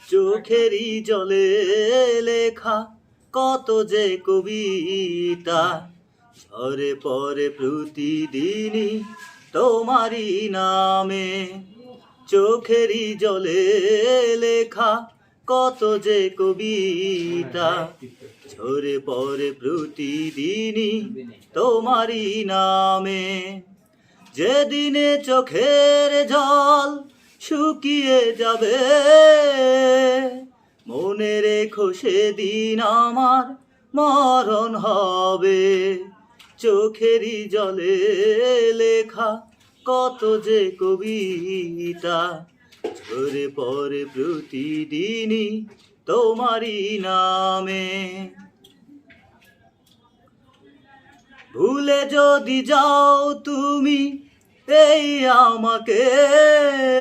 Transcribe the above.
চোখেরই জলে লেখা কত যে কবিতা ঝরে পড়ে প্রতিদিনই তোমারই নামে। চোখেরই জলে লেখা কত যে কবিতা ঝরে পড়ে প্রতিদিনই তোমারই নামে। যেদিনে চোখের জল শুকিয়ে যাবে মনে রেখো সেদিন আমার মরণ হবে। চোখেরই জলে লেখা কত যে কবিতা ঝরে পড়ে প্রতিদিনই তোমারই নামে। ভুলে যদি যাও তুমি এই আমাকে